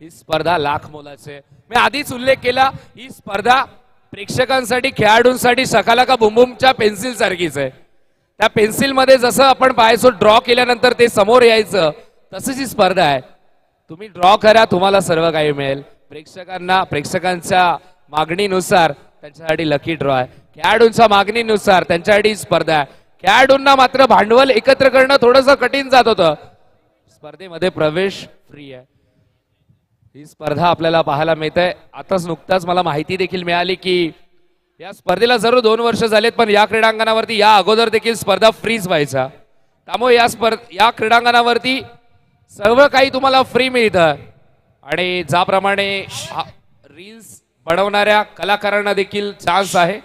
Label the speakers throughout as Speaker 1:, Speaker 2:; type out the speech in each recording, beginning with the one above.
Speaker 1: ही स्पर्धा लाख मोलाची आहे. मी आधीच उल्लेख केला, ही स्पर्धा प्रेक्षकांसाठी खेळाडूंसाठी शकालाका बुमबुमच्या पेन्सिल सारखीच आहे. त्या पेन्सिल मध्ये जसं आपण पाहायचो ड्रॉ केल्यानंतर ते समोर यायचं, तसंच ही स्पर्धा आहे. तुम्ही ड्रॉ करा, तुम्हाला सर्व काही मिळेल. प्रेक्षकांच्या मागणीनुसार त्यांच्यासाठी लकी ड्रॉ आहे. खेळाडूंच्या मागणीनुसार त्यांच्यासाठी स्पर्धा आहे. खेळाडूंना मात्र भांडवल एकत्र करणं थोडंसं कठीण जात होतं. स्पर्धेमध्ये प्रवेश फ्री आहे. ही स्पर्धा आपल्याला पाहायला मिळते. आताच नुकताच मला माहिती देखील मिळाली की या स्पर्धेला जरूर 2 वर्ष झालेत, पण या क्रीडांगणावरती या अगोदर देखील स्पर्धा फ्रीज व्हायचा. त्यामुळे या क्रीडांगणावरती सर्व काही तुम्हाला फ्री मिळतं. आणि ज्याप्रमाणे रील्स बनवणाऱ्या कलाकारांना देखील चान्स आहे.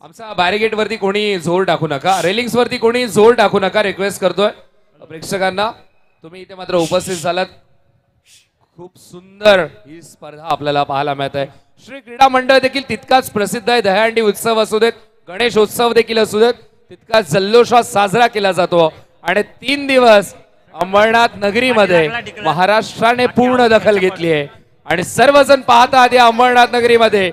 Speaker 1: आमचा बॅरिगेट वरती कोणी जोर टाकू नका, रेलिंग्स वरती कोणी जोर टाकू नका, रिक्वेस्ट करतोय प्रेक्षकांना. तुम्ही इथे मात्र उपस्थित झालात. खूप सुंदर ही स्पर्धा आपल्याला पाहायला मिळत आहे. श्री क्रीडा मंडळ देखील तितकाच प्रसिद्ध आहे. दहीहंडी उत्सव असू देत, गणेशोत्सव देखील असू देत, तितकाच जल्लोषात साजरा केला जातो. आणि 3 दिवस अंबरनाथ नगरीमध्ये महाराष्ट्राने पूर्ण दखल घेतली आहे. आणि सर्वजण पाहतात या अंबरनाथ नगरीमध्ये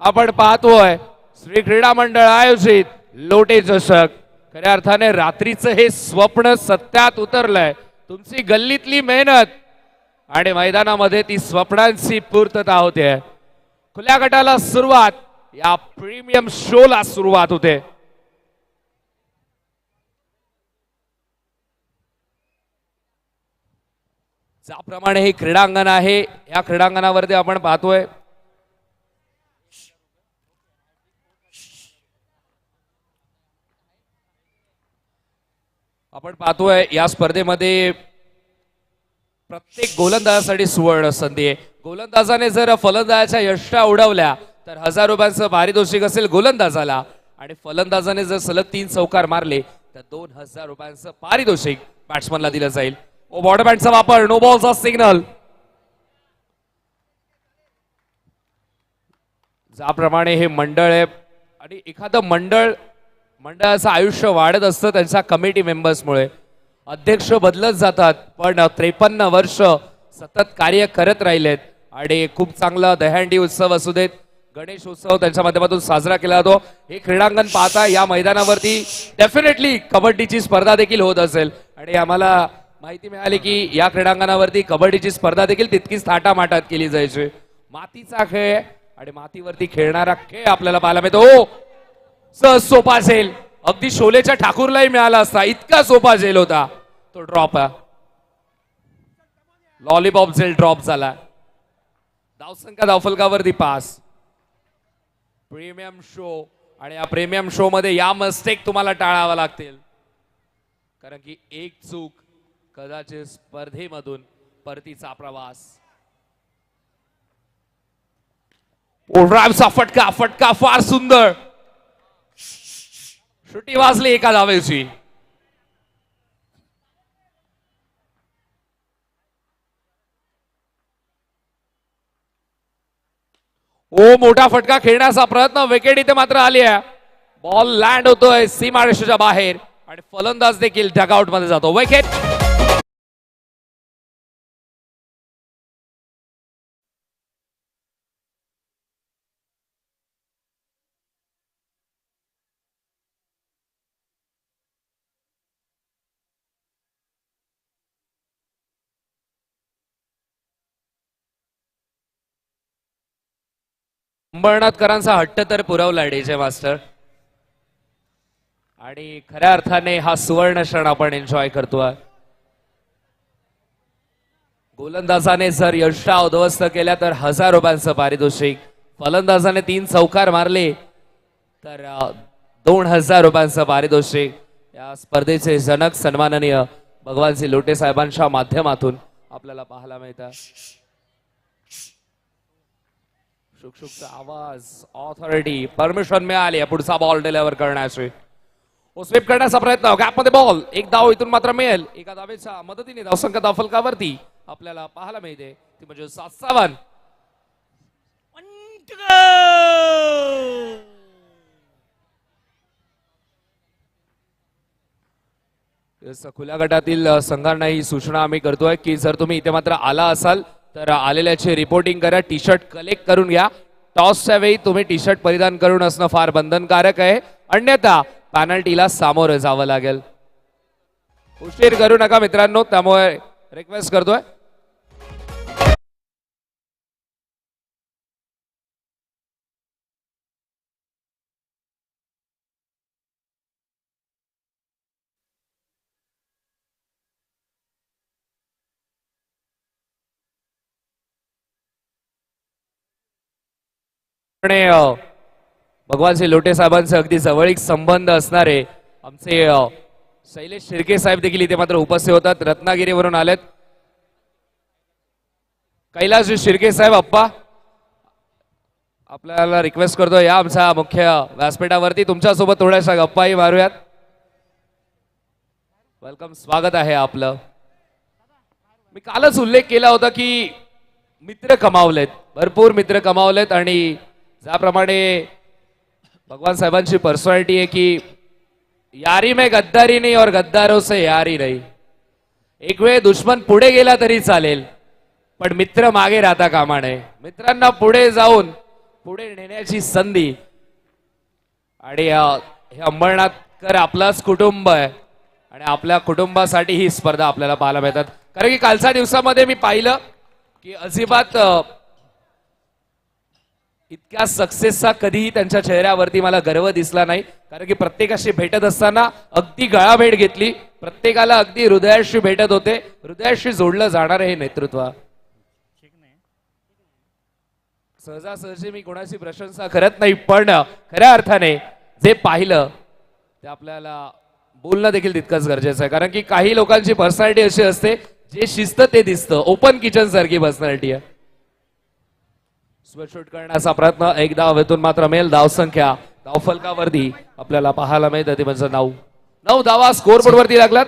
Speaker 1: आपण पाहतोय श्री क्रीडा मंडळ आयोजित लोटे चषक. खऱ्या अर्थाने रात्रीचं हे स्वप्न सत्यात उतरलंय. तुमची गल्लीतली मेहनत आणि मैदानामध्ये ती स्वप्नांची पूर्तता होते. खुल्या गटाला सुरुवात, या प्रीमियम शोला सुरुवात होते. ज्याप्रमाणे हे क्रीडांगण आहे, या क्रीडांगणावरती आपण पाहतोय या स्पर्धेमध्ये प्रत्येक गोलंदाजासाठी सुवर्ण संधी आहे. गोलंदाजाने जर फलंदाजाच्या यष्टा उडवल्या तर 1000 रुपयांचं पारितोषिक असेल गोलंदाजाला. आणि फलंदाजाने जर सलग 3 चौकार मारले तर 2000 रुपयांचं पारितोषिक बॅट्समनला दिलं जाईल. बॉर्डर बँडचा वापर, नो बॉलचा सिग्नल. ज्याप्रमाणे हे मंडळ आहे आणि एखादं मंडळाचं आयुष्य वाढत असतं त्यांच्या कमिटी मेंबर्समुळे. अध्यक्ष बदलत जातात, पण 53 वर्ष सतत कार्य करत राहिलेत. आणि खूप चांगला दहीहंडी उत्सव असू देत, गणेश उत्सव त्यांच्या माध्यमातून साजरा केला जातो. हे क्रीडांगण पाहता या मैदानावरती डेफिनेटली कबड्डीची स्पर्धा देखील होत असेल. आणि आम्हाला माहिती मिळाली की या क्रीडांगणावरती कबड्डीची स्पर्धा देखील तितकीच थाटामाटात केली जायची. मातीचा खेळ आणि मातीवरती खेळणारा खेळ आपल्याला पाहायला मिळतो. सहज सोपा झेल, अगदी शोलेच्या ठाकूरलाही मिळाला असता इतका सोपा झेल होता तो. ड्रॉप, लॉलीपॉप झेल ड्रॉप झाला. धावसंख्या धावफलकावरती पास. प्रीमियम शो, आणि या प्रीमियम शो मध्ये या मिस्टेक तुम्हाला टाळावा लागतील, कारण की एक चूक कदाचित स्पर्धेमधून परतीचा प्रवास. ड्राईव्हचा फटका फार सुंदर. शुटी वाजली एका धावेची. मोठा फटका खेळण्याचा प्रयत्न, विकेट इथे मात्र आली आहे. बॉल लँड होतोय सीमारेषेच्या बाहेर आणि फलंदाज देखील डगआउट मध्ये जातो. विकेट. अंबरनाथकरांचा हट्ट तर पुरवला डीजे मास्टर. आणि खऱ्या अर्थाने हा सुवर्ण क्षण आपण एन्जॉय करतोय. गोलंदाजाने जर यष्टा उद्ध्वस्त केल्या तर 1000 रुपयांचं पारितोषिक. फलंदाजाने 3 चौकार मारले तर 2000 रुपयांचं पारितोषिक. या स्पर्धेचे जनक सन्माननीय भगवानजी लोटे साहेबांच्या माध्यमातून आपल्याला पाहायला मिळतात. शुकशुकचा आवाज, ऑथॉरिटी, परमिशन मिळाली पुढचा बॉल डिलिव्हर करण्याची. स्वीप करण्याचा प्रयत्न, गॅपमध्ये बॉल. एक धाव इथून मात्र मिळेल. एका धावेच्या मदतीने धावसंख्या धावफलकावरती आपल्याला पाहायला मिळते ती म्हणजे 7-7. खुल्या गटातील संघांना ही सूचना आम्ही करतोय की जर तुम्ही इथे मात्र आला असाल तर आलेल्याचे रिपोर्टिंग करा, टी शर्ट कलेक्ट करून घ्या. टॉसच्या वेळी तुम्ही टी शर्ट परिधान करून असणं फार बंधनकारक आहे, अन्यथा पॅनल्टीला सामोरं जावं लागेल. उशीर करू नका मित्रांनो, त्यामुळे रिक्वेस्ट करतोय. भगवान श्री लोटे साहेबांचे अगदी जवळीक संबंध असणारे आमचे शैलेश शिर्के साहेब देखील इथे मात्र उपस्थित होतात. रत्नागिरीवरून आलेत. कैलास शिर्के साहेब अप्पा, आपल्याला रिक्वेस्ट करतो या आमच्या मुख्य व्यासपीठावरती, तुमच्यासोबत थोड्याशा गप्पाही मारूयात. वेलकम, स्वागत आहे आपलं. मी कालच उल्लेख केला होता की मित्र कमावलेत, भरपूर मित्र कमावलेत आणि ज्याप्रमाणे भगवान साहेबांची पर्सनॅलिटी आहे की यारी में गद्दारी नहीं और गद्दारों से यारी नहीं. एक वेळ दुश्मन पुढे गेला तरी चालेल, पण मित्र मागे राहता कामा नये. मित्रांना पुढे जाऊन पुढे नेण्याची संधी. आणि हे अंबरनाथकर आपलाच कुटुंब आहे आणि आपल्या कुटुंबासाठी ही स्पर्धा आपल्याला पाहायला मिळतात. कारण की कालच्या दिवसामध्ये मी पाहिलं की अजिबात इतक्या सक्सेसचा कधीही त्यांच्या चेहऱ्यावरती मला गर्व दिसला नाही. कारण की प्रत्येकाशी भेटत असताना अगदी गळाभेट घेतली, प्रत्येकाला अगदी हृदयाशी भेटत होते. हृदयाशी जोडलं जाणार हे नेतृत्व. सहजासहजी मी कोणाची प्रशंसा करत नाही, पण खऱ्या अर्थाने जे पाहिलं ते आपल्याला बोलणं देखील तितकंच गरजेचं आहे. कारण की काही लोकांची पर्सनॅलिटी अशी असते, जे शिस्त ते दिसतं. ओपन किचन सारखी पर्सनॅलिटी आहे. स्वेटशूट करण्याचा प्रयत्न, एकदा हवेतून मात्र मेल. धावसंख्या धावफलकावरती आपल्याला पाहायला मिळतं ते म्हणजे 9 धावा स्कोरबोर्ड वरती लागलात.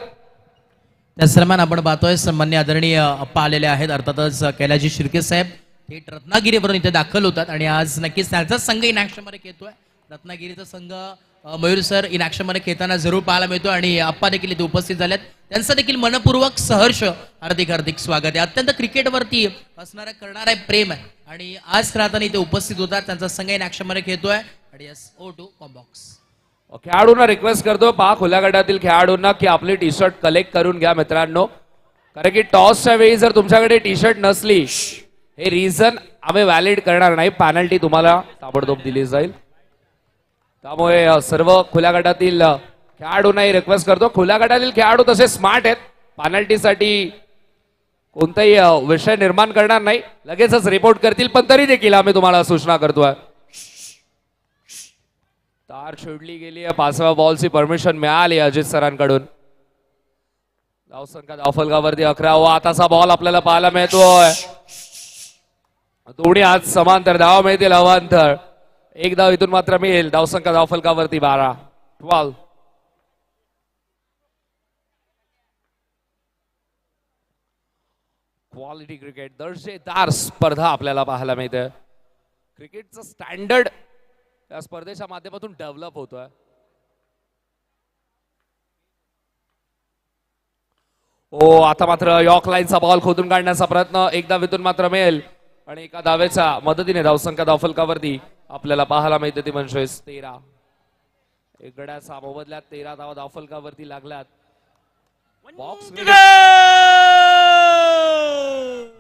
Speaker 2: त्या सन्मान आपण पाहतोय सन्मान्य आदरणीय अप्पा आलेले आहेत. अर्थातच कैलाजी शिर्के साहेब थेट रत्नागिरीवरून इथे दाखल होतात आणि आज नक्कीच त्यांचाच संघ इन ऍक्शन मध्ये खेळतोय. रत्नागिरीचा संघ मयूर सर इन ऍक्शन मध्ये खेळताना जरूर पाहायला मिळतो आणि अप्पा देखील इथे उपस्थित झालेत. त्यांचं देखील मनपूर्वक सहर्ष हार्दिक हार्दिक स्वागत आहे. अत्यंत क्रिकेटवरती असणारा करणारा प्रेम आहे आणि आज राहताना इथे उपस्थित होतात. त्यांचा संघ इन ऍक्शन मध्ये खेळतोय आणि यस O2 कॉम्बॉक्स.
Speaker 1: खेळाडूंना रिक्वेस्ट करतो, पहा खुल्या गटातील खेळाडूंना की आपली टी शर्ट कलेक्ट करून घ्या मित्रांनो. कारण की टॉसच्या वेळी जर तुमच्याकडे टी शर्ट नसली, हे रिझन आम्ही व्हॅलिड करणार नाही, पॅनल्टी तुम्हाला ताबडतोब दिली जाईल. त्यामुळे सर्व खुल्या गटातील खेळाडूंनाही रिक्वेस्ट करतो. खुल्या गटातील खेळाडू तसे स्मार्ट आहेत, पॅनल्टीसाठी कोणताही विषय निर्माण करणार नाही, लगेचच रिपोर्ट करतील. पण तरी देखील आम्ही तुम्हाला सूचना करतोय. तार छोडली गेली आहे, 5व्या बॉलची परमिशन मिळाली अजित सरांकडून. धावसंख्या धावफलकावरती 11. आताचा बॉल आपल्याला पाहायला मिळतोय. दोन्ही आज समांतर धावा मिळतील, अवांतर. एक धाव इथून मात्र मिळेल. धावसंख्या धावफलकावरती 12. क्वालिटी क्रिकेट, दर्जेदार स्पर्धा आपल्याला पाहायला मिळते. क्रिकेटचं स्टँडर्ड या स्पर्धेच्या माध्यमातून डेव्हलप होतोय. आता मात्र यॉर्क लाईनचा बॉल खोदून काढण्याचा प्रयत्न. एकदा वितून मात्र मिळेल आणि एका धावेच्या मदतीने धावसंख्या धावफलकावरती आपल्याला पाहायला मिळते ती म्हणजे 13. एक गड्याचा मोबदल्यात 13 धावा धावफलकावरती लागल्यात.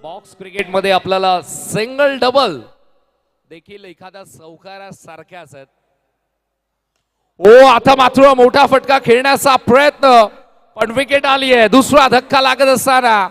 Speaker 1: बॉक्स क्रिकेट मध्ये आपल्याला सिंगल डबल देखील एखाद्या सारख्याच आहेत. आता मात्र मोठा फटका खेळण्याचा प्रयत्न, पण विकेट आली आहे. दुसरा धक्का लागत असताना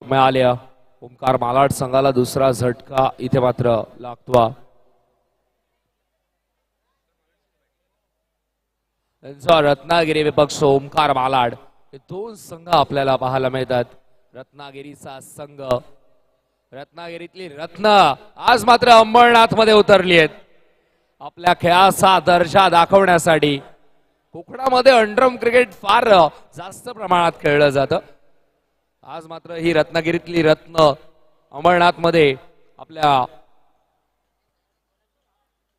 Speaker 1: मिळाल्या. ओमकार मालाड संघाला दुसरा झटका इथे मात्र लागतो. त्यांचा रत्नागिरी विपक्ष ओमकार मालाड हे दोन संघ आपल्याला पाहायला मिळतात. रत्नागिरीचा संघ, रत्नागिरीतली रत्न आज मात्र अंबरनाथ मध्ये उतरली आहेत आपल्या खेळाचा दर्जा दाखवण्यासाठी. कोकणामध्ये अंडरम क्रिकेट फार जास्त प्रमाणात खेळलं जातं. आज मात्र ही रत्नागिरीतली रत्न अंबरनाथ मध्ये आपल्या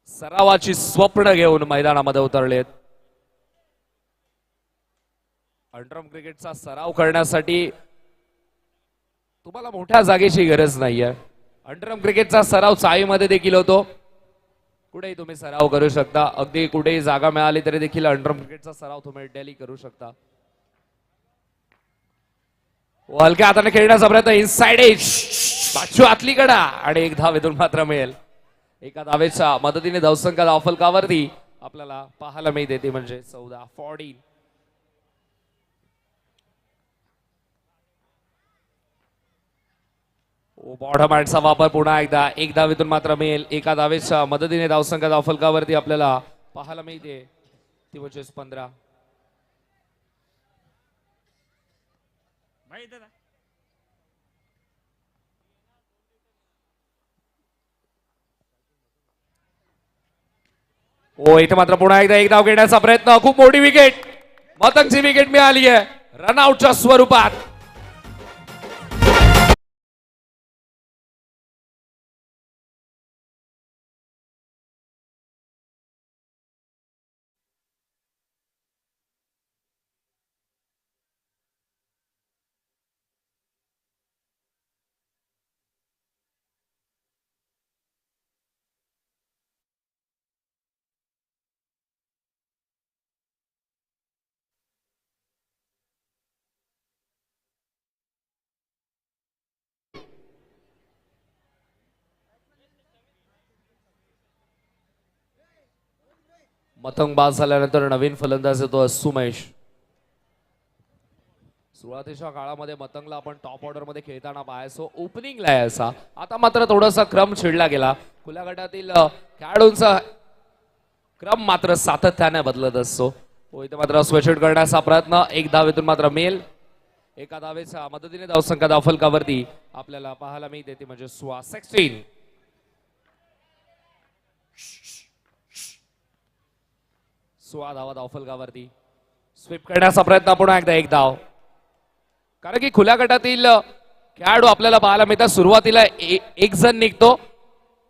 Speaker 1: सरावाची स्वप्न घेऊन मैदानामध्ये उतरलेत. अंडरम क्रिकेटचा सराव करण्यासाठी तुम्हाला मोठ्या जागेची गरज नाहीये. अंडरम क्रिकेटचा सराव चाळीमध्ये देखील होतो. कुठेही तुम्ही सराव करू शकता. अगदी कुठेही जागा मिळाली तरी देखील अंडरम क्रिकेटचा सराव तुम्ही डेली करू शकता. हलक्या हाताने खेळण्याचा प्रयत्न, इनसाइड एज बाजू आतली कडा आणि एक धावेतून मात्र मिळेल. एका धावेच्या मदतीने धावसंख्या धावफलकावरती आपल्याला पाहायला मिळते ती म्हणजे 14. बॉटम हँडचा वापर पुन्हा एकदा, एक धावेतून मात्र मिळेल. एका धावेच्या मदतीने धावसंख्या धावफलकावरती आपल्याला पाहायला मिळते ती म्हणजे 15. ओ इथे मात्र पुन्हा एकदा एक धाव घेण्याचा प्रयत्न. खूप मोठी विकेट, मतंगची विकेट मिळाली आहे रनआउटच्या स्वरूपात. मतंग बाद झाल्यानंतर नवीन फलंदाज येतो सुमेश. सुरुवातीच्या काळामध्ये मतंगला आपण टॉप ऑर्डर मध्ये खेळताना पाहायचो, ओपनिंगला यायचा. आता मात्र थोडासा क्रम छेडला गेला. खुल्या गटातील खेळाडूंचा क्रम मात्र सातत्याने बदलत असतो. इथे मात्र स्वेशेट करण्याचा प्रयत्न, एक धावेतून मात्र मेल. एका धावेच्या मदतीने धावसंख्या धावफलकावरती आपल्याला पाहायला मिळते ती म्हणजे 16. 16 धावा धावफलकावरती. स्वीप करण्याचा प्रयत्न पुन्हा एकदा एक धाव. कारण की खुल्या गटातील खेळाडू आपल्याला पाहायला मिळतात. सुरुवातीला एक जण निघतो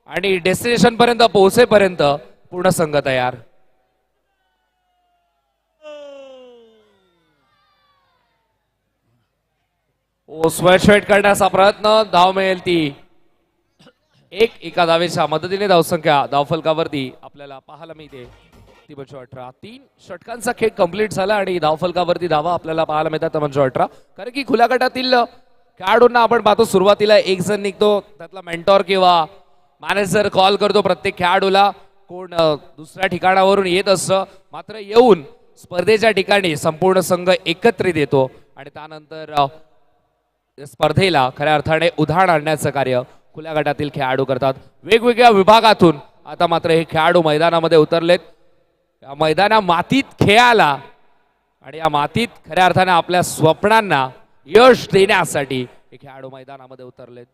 Speaker 1: आणि डेस्टिनेशन पर्यंत पोहोचेपर्यंत पूर्ण संघ तयार. स्वेट करण्याचा प्रयत्न, धाव मिळेल ती एका धावेच्या मदतीने धावसंख्या धावफलकावरती आपल्याला पाहायला मिळते ती म्हणजे 18. 3 षटकांचा खेळ कंप्लीट झाला आणि धावफलकावरती धावा आपल्याला पाहायला मिळतात म्हणजे 18. कारण की खुल्या गटातील खेळाडूंना आपण पाहतो सुरुवातीला एक जण निघतो, त्यातला मेंटॉर किंवा मॅनेजर कॉल करतो प्रत्येक खेळाडूला, कोण दुसऱ्या ठिकाणावरून येत असतं. मात्र येऊन स्पर्धेच्या ठिकाणी संपूर्ण संघ एकत्रित येतो आणि त्यानंतर स्पर्धेला खऱ्या अर्थाने उधाण आणण्याचं कार्य खुल्या गटातील खेळाडू करतात. वेगवेगळ्या विभागातून आता मात्र हे खेळाडू मैदानामध्ये उतरलेत. या मैदाना मातीत खेळायला आणि या मातीत खऱ्या अर्थाने आपल्या स्वप्नांना यश देण्यासाठी हे खेळाडू मैदानामध्ये उतरलेत.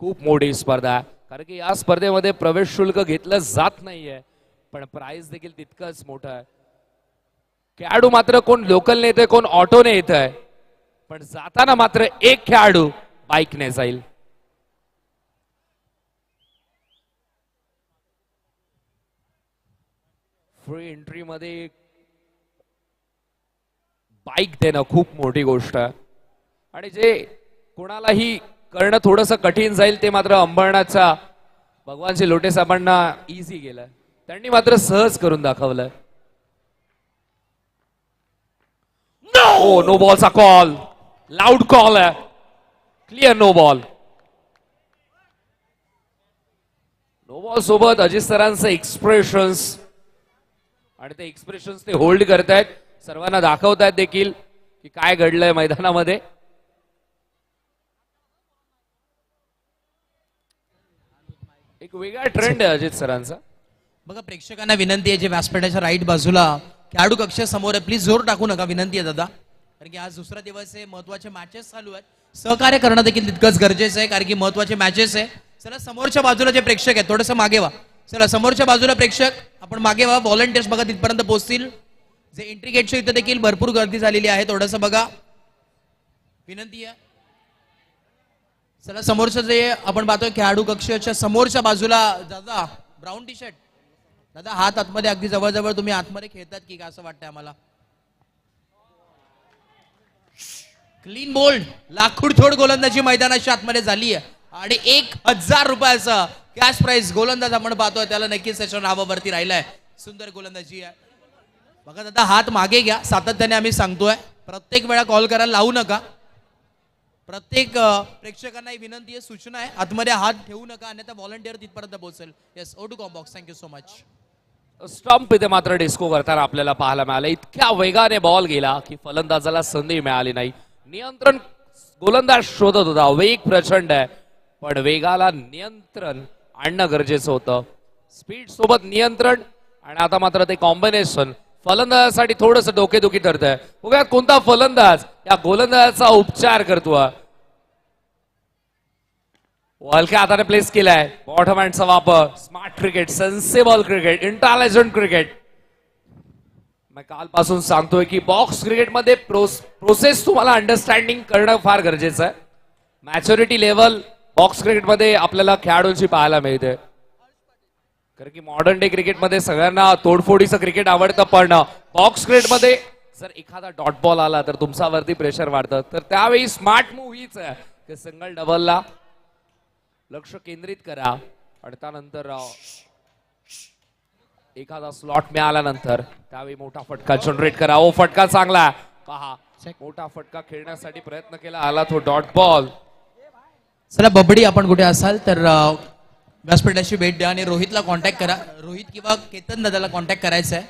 Speaker 1: खूप मोठी स्पर्धा आहे कारण की या स्पर्धेमध्ये प्रवेश शुल्क घेतलं जात नाहीये, पण प्राइस देखील तितकंच मोठं आहे. खेळाडू मात्र कोण लोकलने येतोय, कोण ऑटोने येत आहे, पण जाताना मात्र एक खेळाडू बाईकने जाईल. फ्री एंट्री मध्ये बाईक देणं खूप मोठी गोष्ट आहे आणि जे कोणालाही करणं थोडंसं कठीण जाईल ते मात्र अंबरनाथच्या भगवानजी लोटे साहेबांना इझी गेलंय. त्यांनी मात्र सहज करून दाखवलंय. नो बॉलचा कॉल, लाऊड कॉल आहे, clear no ball. No ball सोबत अजित सरांचे एक्सप्रेशन्स आणि ते एक्सप्रेशन्स ते होल्ड करतायत, सर्वांना दाखवतायत देखील की काय घडलंय मैदानामध्ये. एक वेगळा ट्रेंड आहे अजित सरांचा.
Speaker 2: बघा प्रेक्षकांना विनंती आहे, जे व्यासपीठाच्या राईट बाजूला खेळाडू कक्षासमोर आहे, प्लीज जोर टाकू नका, विनंती आहे दादा. कारण की आज दुसरा दिवस आहे, महत्वाचे मॅचेस चालू आहेत. सहकार्य करणं देखील तितकंच गरजेचं आहे, कारण की महत्वाचे मॅचेस आहे. चला समोरच्या बाजूला जे प्रेक्षक आहेत थोडंसं मागे व्हा. चला समोरच्या बाजूला प्रेक्षक आपण मागे व्हा. व्हॉलंटियर्स बघा तिथपर्यंत पोहोचतील. जे एंट्री गेटच्या इथं देखील भरपूर गर्दी झालेली आहे, थोडंसं बघा, विनंती आहे. चला समोरचं जे आपण पाहतोय खेळाडू कक्षाच्या समोरच्या बाजूला दादा ब्राऊन टी शर्ट, दादा हात आतमध्ये अगदी जवळजवळ तुम्ही आतमध्ये खेळतात की काय असं वाटतंय आम्हाला. क्लीन बोल्ड लाखोड थोड गोलंदाजी मैदानाच्या आतमध्ये झाली आहे आणि 1000 रुपयाचा कॅश प्राइज गोलंदाज आपण पाहतोय त्याला नक्कीच त्याच्या नावावरती राहिलाय. सुंदर गोलंदाजी आहे. बघा दादा हात मागे घ्या, सातत्याने आम्ही सांगतोय प्रत्येक वेळा कॉल करायला लावू नका. प्रत्येक प्रेक्षकांना ही विनंती आहे, सूचना आहे, आतमध्ये हात ठेवू नका अन्यथा व्हॉलंटियर तिथपर्यंत पोहोचेल. Yes O to combox, thank you so much.
Speaker 1: Stump इथे मात्र डिस्को करताना आपल्याला पाहायला मिळालं. इतक्या वेगाने बॉल गेला की फलंदाजाला संधी मिळाली नाही. नियंत्रण गोलंदाज शोधत होता, वेग प्रचंड आहे पण वेगाला नियंत्रण आणणं गरजेचं होतं. स्पीड सोबत नियंत्रण आणि आता मात्र ते कॉम्बिनेशन फलंदाजासाठी थोडंसं डोकेदुखी ठरतंय. बघूया कोणता फलंदाज या गोलंदाजाचा उपचार करतोय. हलक्या हाताने प्लेस केलाय. बॉटम हँडचा वापर, smart cricket, sensible cricket, intelligent cricket. मी कालपासून सांगतोय की बॉक्स क्रिकेटमध्ये प्रोसेस तुम्हाला अंडरस्टँडिंग करणं फार गरजेचं आहे. मॅच्युरिटी लेवल बॉक्स क्रिकेटमध्ये आपल्याला खेळाडूंची पाहायला मिळते. कारण की मॉडर्न डे क्रिकेटमध्ये सगळ्यांना तोडफोडीचं क्रिकेट आवडतं पण बॉक्स क्रिकेटमध्ये जर एखादा डॉट बॉल आला तर तुमच्यावरती प्रेशर वाढतं. तर त्यावेळी स्मार्ट मूव्ह हीच आहे की सिंगल डबलला लक्ष केंद्रित करा आणि त्यानंतर एखादा स्लॉट मिळाल्यानंतर त्यावेळी मोठा फटका जनरेट करा. ओ फटका चांगला पहा, मोठा फटका खेळण्यासाठी प्रयत्न केला, आला तो डॉट बॉल.
Speaker 2: चला बबडी आपण कुठे असाल तर व्यासपीठाची भेट द्या आणि रोहितला कॉन्टॅक्ट करा. रोहित किंवा केतन दादाला कॉन्टॅक्ट करायचा आहे.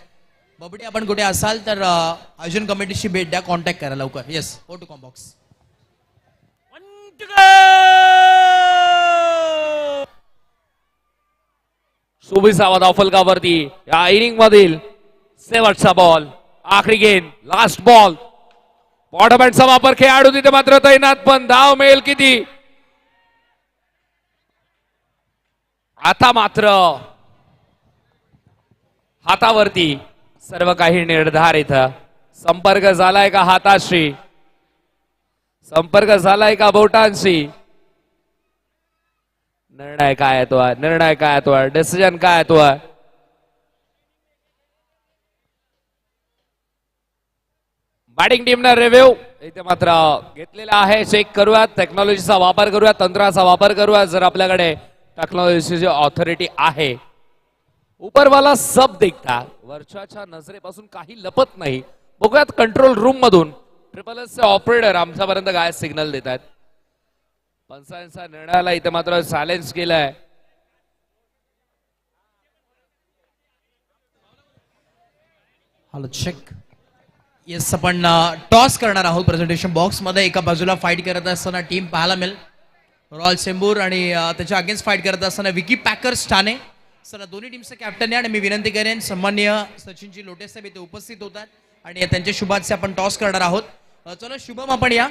Speaker 2: बबडी आपण कुठे असाल तर आयोजन कमिटीची भेट द्या, कॉन्टॅक्ट करा लवकर. Yes O to combox.
Speaker 1: शोभिसावा धाव फलकावरती या इनिंग मधील शेवटचा बॉल, आखरी गेंद, लास्ट बॉल. बॉटमहँडचा वापर खेळाडू तिथे मात्र तैनात पण धाव मिळेल किती. आता मात्र हातावरती सर्व काही निर्धार. इथं संपर्क झालाय का हाताशी, संपर्क झालाय का बोटांशी. निर्णय काय येतो, निर्णय काय येतो, डिसिजन काय येतो. बॅटिंग टीमनं रिव्ह्यू इथे मात्र घेतलेला आहे. चेक करूयात, टेक्नॉलॉजीचा वापर करूयात, तंत्राचा वापर करूयात. जर आपल्याकडे टेक्नॉलॉजीची ऑथॉरिटी आहे. उपरवाला सब देखता, वरच्याच्या नजरेपासून काही लपत नाही. बघूयात कंट्रोल रूम मधून ट्रिपल एस चे ऑपरेटर आमच्यापर्यंत काय सिग्नल देत आहेत. पंचांचा निर्णयाला इथे मात्र चॅलेंज केलाय.
Speaker 2: Hello check. येस आपण टॉस करणार आहोत प्रेझेंटेशन बॉक्स मध्ये. एका बाजूला फाईट करत असताना टीम पाहायला मिळेल रॉयल चेंबूर आणि त्याच्या अगेन्स्ट फाईट करत असताना विकी पॅकर्स ठाणे. सर दोन्ही टीमचे कॅप्टन आहे आणि मी विनंती करेन सन्माननीय सचिनजी लोटे साहेब इथे उपस्थित होतात आणि त्यांच्या शुभाचे आपण टॉस करणार आहोत. चलो शुभम आपण या.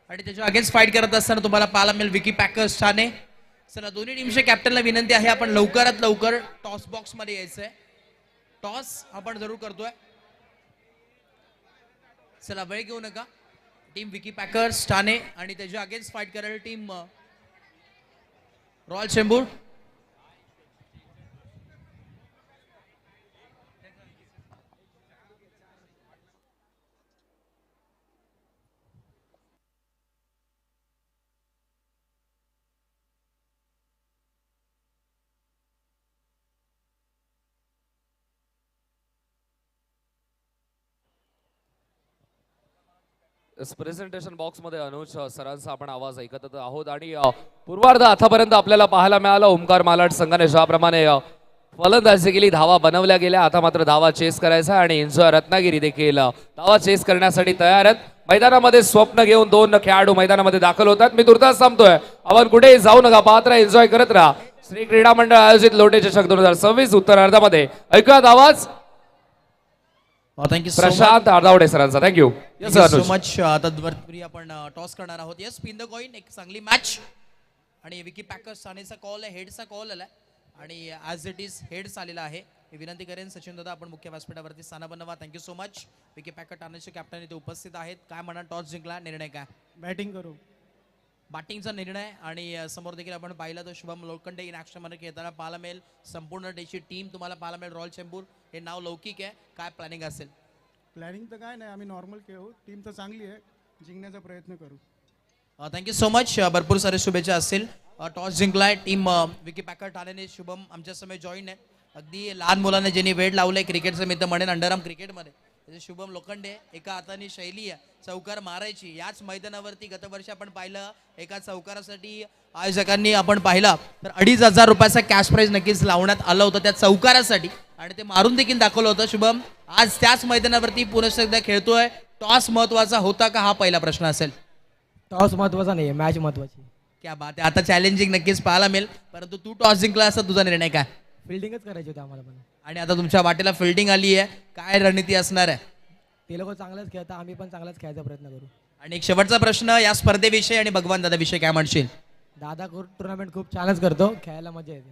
Speaker 2: आणि त्याच्या अगेन्स्ट फाईट करत असताना तुम्हाला पाहायला मिळेल विकी पॅकर्स ठाणे. चला दोन्ही टीमच्या कॅप्टनला विनंती आहे आपण लवकरात लवकर टॉस बॉक्स मध्ये यायचंय. टॉस आपण जरूर करतोय. चला वेळ घेऊ नका. टीम विकी पॅकर्स ठाणे आणि त्याच्या अगेन्स्ट फाईट करायला team Royal Chembur.
Speaker 1: Presentation box मध्ये अनुज सरांचा आपण आवाज ऐकत आहोत आणि पूर्वार्ध आतापर्यंत आपल्याला पाहायला मिळालं ओमकार मालाड संघाने ज्याप्रमाणे फलंदाजी केली, धावा बनवल्या गेल्या. आता मात्र धावा चेस करायचा आणि एन्जॉय रत्नागिरी देखील धावा चेस करण्यासाठी तयार आहेत. मैदानामध्ये स्वप्न घेऊन 2 खेळाडू मैदानामध्ये दाखल होतात. मी तुर्तास थांबतोय, आपण कुठेही जाऊ नका, पाहत राहा, एन्जॉय करत राहा. श्री क्रीडा मंडळ आयोजित लोटे चषक 2026 उत्तरार्धामध्ये ऐकूयात आवाज.
Speaker 2: थँक्यू
Speaker 1: प्रशांत आरदावडे सरांचा. Thank you. Yes
Speaker 2: so
Speaker 1: Anuj.
Speaker 2: Much. आता वरती आपण टॉस करणार आहोत. Yes, spin the coin. एक चांगली मॅच आणि विकी पॅकर्स सानेचा कॉल आहे, हेडचा कॉल आलाय आणि ॲज इट इज हेड्स आलेला आहे. मी विनंती करेन सचिन दादा आपण मुख्य व्यासपीठावरती स्थान बनवा. Thank you so much. Vicky Packer ठाण्याचे कॅप्टन इथे उपस्थित आहेत. काय म्हणा, टॉस जिंकला, निर्णय काय?
Speaker 3: बॅटिंग करू.
Speaker 2: बॅटिंगचा निर्णय आणि समोर देखील आपण पाहिला तर शुभम लोखंडे इन ॲक्शनमध्ये खेळताना पाहायला मिळेल. संपूर्ण डेची टीम तुम्हाला पाहायला मिळेल. रॉयल चेंबूर हे नाव लौकिक आहे. काय प्लॅनिंग असेल?
Speaker 3: प्लॅनिंग तर काय नाही, आम्ही नॉर्मल खेळू. टीम तर चांगली आहे, जिंकण्याचा प्रयत्न करू.
Speaker 2: Thank you so much. भरपूर सारे शुभेच्छा असतील. टॉस जिंकलाय टीम विकी पॅकर ठाण्याने. शुभम आमच्या समय जॉईन आहे. अगदी लहान मुलांना ज्यांनी वेळ लावलंय क्रिकेटचं, मी तर म्हणेन अंडरआर्म क्रिकेटमध्ये, त्याचे शुभम लोखंडे. एका हाताने शैली आहे चौकार मारायची. याच मैदानावरती गतवर्षी आपण पाहिलं एका चौकारासाठी आयोजकांनी आपण पाहिला तर 2,500 रुपयाचा कॅश प्राइज नक्कीच लावण्यात आलं होतं त्या चौकारासाठी आणि ते मारून देखील दाखवलं होतं. शुभम आज त्याच मैदानावरती पुनश्च एकदा खेळतोय. टॉस महत्वाचा होता का, हा पहिला प्रश्न असेल.
Speaker 4: टॉस महत्वाचा नाही, मॅच महत्वाची.
Speaker 2: क्या बात आहे. आता चॅलेंजिंग नक्कीच पाहायला मिळेल, परंतु तू टॉस जिंकला असता तुझा निर्णय काय?
Speaker 4: फिल्डिंगच करायची होती आम्हाला पण.
Speaker 2: आणि आता तुमच्या वाटेला फिल्डिंग आली आहे, काय रणनीती असणार आहे?
Speaker 4: ते लोक चांगलंच खेळतात, आम्ही पण चांगलाच खेळायचा प्रयत्न करू.
Speaker 2: आणि एक शेवटचा प्रश्न या स्पर्धेविषयी आणि भगवान दादा विषयी काय म्हणशील?
Speaker 4: दादा टुर्नामेंट खूप छानच करतो, खेळायला मजा येते.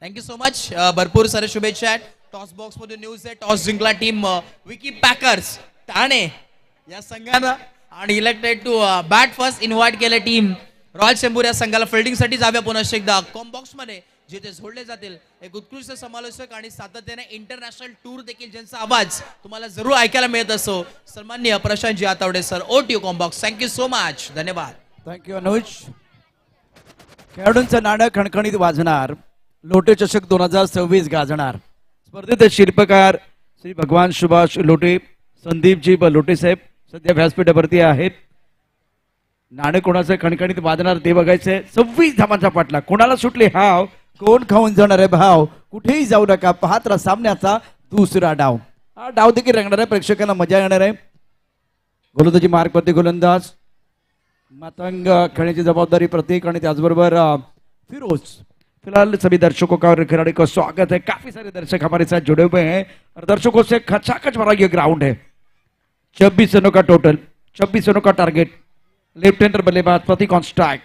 Speaker 2: Thank you so much. भरपूर सारे शुभेच्छा आहेत. टॉस बॉक्स मध्ये न्यूज आहे, टॉस जिंकला टीम विकी पॅकर्स ठाणे या संघानं आणि elected to bat first invite केलं टीम रॉयल चेंबूर या संघाला. फिल्डिंगसाठी जाव्या पुन्हा एकदा कॉम बॉक्स मध्ये जिथे जोडले जातील एक उत्कृष्ट समालोचक आणि सातत्याने इंटरनॅशनल टूर देखील ज्यांचा आवाज तुम्हाला जरूर ऐकायला मिळत असो, सन्माननीय Prashantji Atawade sir. Over to com box. Thank you so much. धन्यवाद.
Speaker 5: थँक्यू अनुज. खेळाडूंचं नाणं खणखणीत वाजणार. लोटे चषक 2026 गाजणार. स्पर्धेत शिल्पकार श्री भगवान सुभाष लोटे, संदीपजी लोटे साहेब सध्या व्यासपीठावरती आहेत. नाणं कोणाचं खणखणीत वाजणार ते बघायचंय. 26 धावांचा पाठला. कोणाला सुटले हाव, कोण खाऊन जाणार आहे भाव, कुठेही जाऊ नका, पाहत राहा सामन्याचा दुसरा डाव. हा डाव देखील रंगणार आहे, प्रेक्षकांना मजा येणार आहे. गोलंदाजी मार्गवरती गोलंदाज मतंग खेळण्याची जबाबदारी प्रतीक आणि त्याचबरोबर फिरोज. फिलहाल सभी दर्शकों का और खिलाड़ी का स्वागत है. काफी सारे दर्शक हमारे साथ जुड़े हुए हैं और दर्शकों से खचाखच भरा ये ग्राउंड है. 26 रनों का टोटल, 26 रनों का टारगेट. लेफ्ट हैंडर बल्लेबाज प्रतीक ऑन स्ट्राइक.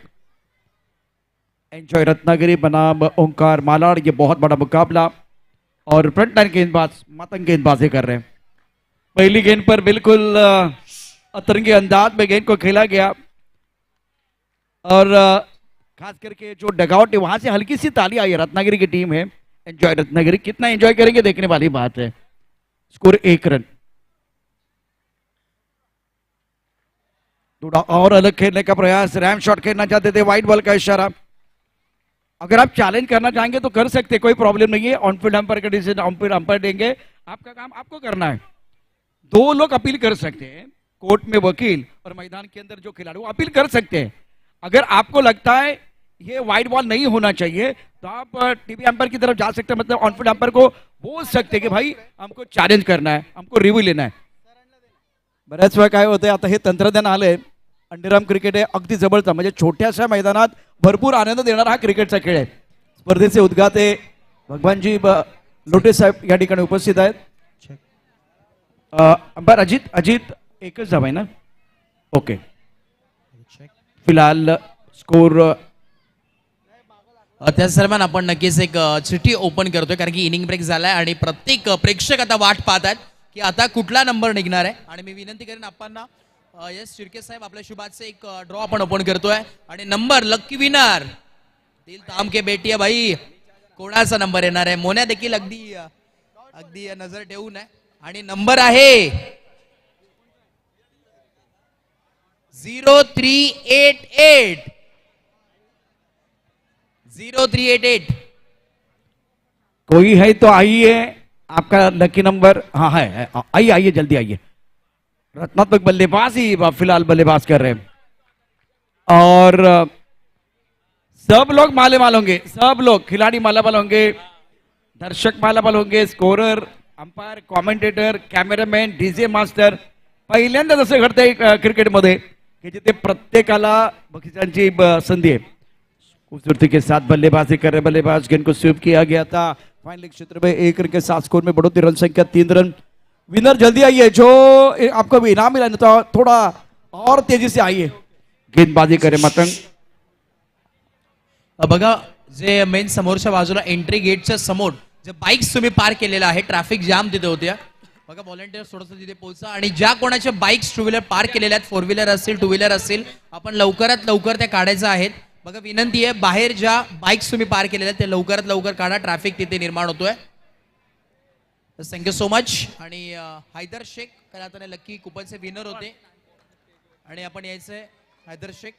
Speaker 5: एंजॉय रत्नागिरी बनाम ओंकार मालाड. ये बहुत बड़ा मुकाबला और फ्रंट लाइन गेंदबाज मतंग गेंदबाजी कर रहे हैं. पहली गेंद पर बिल्कुल अतरंगी अंदाज में गेंद को खेला गया और खास करके जो डगआउट है वहां से हल्की सी ताली आई. रत्नागिरी की टीम है. एंजॉय रत्नागिरी. कितना एंजॉय करेंगे देखने वाली बात है. Score 1 run. थोड़ा और अलग खेलने का प्रयास. रैम शॉट खेलना चाहते थे, वाइड बॉल का इशारा. अगर आप चैलेंज करना चाहेंगे तो कर सकते, कोई प्रॉब्लम नहीं है. ऑनफील्ड अंपायर का डिसीजन ऑनफील्ड अंपायर देंगे. आपका काम आपको करना है. 2 लोग अपील कर सकते हैं. कोर्ट में वकील और मैदान के अंदर जो खिलाड़ी वो अपील कर सकते हैं. अगर आपको लगता है ये वाइड बॉल नहीं होना चाहिए तो आप टीवी अंपायर की तरफ जा सकते हैं. मतलब ऑनफील्ड अंपायर को बोल सकते हैं कि भाई हमको चॅलेंज करना है, हमको रिव्ह्यू लेना है. बऱ्याच वेळा काय होतंय, आता हे तंत्रज्ञान आलंय. अंडरआर्म क्रिकेट आहे, अगदी जवळचा म्हणजे छोट्याशा मैदानात भरपूर आनंद देणारा हा क्रिकेटचा खेळ आहे. स्पर्धेचे उद्घाते भगवानजी लोटे साहेब या ठिकाणी उपस्थित आहेत. अंपायर अजित एकच धाव आहे ना. ओके. फिलहाल स्कोर
Speaker 2: त्याच दरम्यान आपण नक्कीच एक चिठ्ठी ओपन करतोय कारण की इनिंग ब्रेक झालाय आणि प्रत्येक प्रेक्षक आता वाट पाहत आहेत की आता कुठला नंबर निघणार आहे. आणि मी विनंती करेन आपणना यस शिर्के साहेब आपल्या शुभाचे एक ड्रॉ आपण ओपन करतोय आणि नंबर लकी विनर दिल ताम के बेटी आहे भाई. कोणाचा नंबर येणार आहे? मोन्या देखील अगदी नजर ठेवून आहे आणि नंबर आहे 0388. 0388.
Speaker 5: कोई है तो आइए, आपका लकी नंबर. हाँ है, आइए आइए जल्दी आइए. रत्नात्मक बल्लेबाज ही फिलहाल बल्लेबाज कर रहे हैं और सब लोग मालेमाल होंगे. सब लोग खिलाड़ी मालामाल होंगे, दर्शक मालामाल होंगे, scorer, umpire, commentator, cameraman, DJ master. पहिल्यांदा जसं घडतंय क्रिकेटमध्ये की जिथे प्रत्येकाला बक्षिसांची संधी आहे. खूबसूरती के साथ बल्लेबाजी कर रहे बल्लेबाज. गेंद को स्वीप किया गया था. फाइनल क्षेत्र में 1 रन के साथ स्कोर में बढ़ोतरी. रन संख्या 3 रन. विनर जल्दी आइए, जो आपको इनाम मिला तो थोड़ा और तेजी से आइए. गेंदबाजी करे मतंग.
Speaker 2: बघा जे मेन समोरच्या बाजूला एंट्री गेटच्या समोर जे बाईक्स तुम्ही पार्क केलेला आहे, ट्रॅफिक जाम तिथे होत्या. बघा व्हॉलेंटियर थोडंसं तिथे पोहोचा आणि ज्या कोणाच्या बाईक्स टू व्हीलर पार्क केलेल्या आहेत, फोर व्हीलर असतील टू व्हीलर असतील, आपण लवकरात लवकर त्या काढायच्या आहेत. बघा विनंती आहे, बाहेर ज्या बाईक्स तुम्ही पार्क केलेल्या आहेत ते लवकरात लवकर काढा, ट्रॅफिक तिथे निर्माण होतोय. Thank you so much. आणि हैदर शेख खऱ्या अर्थाने लकी कुपनचे विनर होते आणि आपण यायचंय हैदर शेख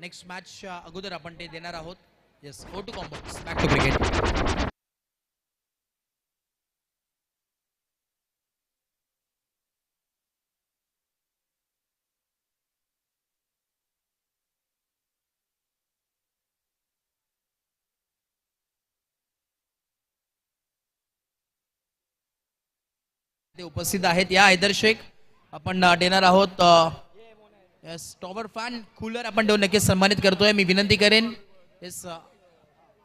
Speaker 2: नेक्स्ट मॅचच्या अगोदर आपण ते देणार आहोत. Yes, go to combox, back to cricket. ते उपस्थित आहेत. या हैदर शेख आपण देणार आहोत. येस, टॉवर फॅन कूलर आपण देऊन नक्कीच सन्मानित करतोय. मी विनंती करेन, येस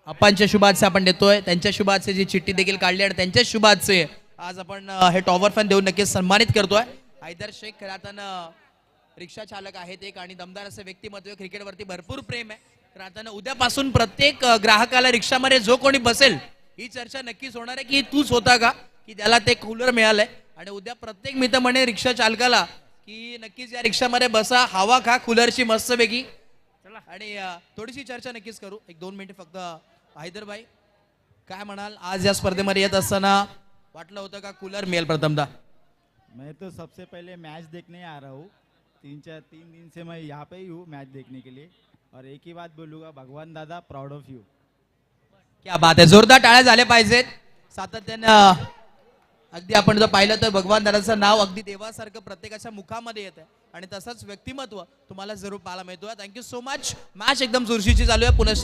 Speaker 2: अप्पांच्या शुभाचे आपण देतोय, त्यांच्या शुभाचे जी चिठ्ठी देखील काढली आणि त्यांच्या शुभाचे आज आपण हे टॉवर फॅन देऊन नक्कीच सन्मानित करतोय. हैदर शेख खऱ्या अर्थानं रिक्षा चालक आहेत एक आणि दमदार असं व्यक्तिमत्व, क्रिकेटवरती भरपूर प्रेम आहे. खऱ्या अर्थानं उद्यापासून प्रत्येक ग्राहकाला रिक्षामध्ये जो कोणी बसेल ही चर्चा नक्कीच होणार आहे की तूच होता का की त्याला ते कूलर मिळालंय. आणि उद्या प्रत्येक मित्र म्हणे रिक्षा चालकाला की नक्कीच या रिक्षामध्ये बसा, हवा खा कूलरची मस्तपैकी. आणि थोडीशी चर्चा नक्कीच करू. 1-2 मिनिट फक्त. हैदर भाई काय म्हणाल, आज या स्पर्धेमध्ये येत असताना वाटलं होतं का कूलर मिळेल प्रथमतः?
Speaker 6: मैं तो सबसे पहले मैच देखने आ रहा हूँ. 3 दिन से मैं यहाँ पे ही हूँ मैच देखने के लिए. और एक ही बात बोलूँगा, भगवान दादा प्राउड ऑफ यू.
Speaker 2: क्या बात आहे, जोरदार टाळ्या झाल्या पाहिजेत. सातत्यानं अगदी आपण जर पाहिलं तर भगवान दादाचं नाव अगदी देवासारखं प्रत्येकाच्या मुखामध्ये येत आहे आणि तसंच व्यक्तिमत्व तुम्हाला जरूर पाहायला मिळतोय. Thank you so much. मॅच एकदम चुरशीची चालू आहे. पुन्हा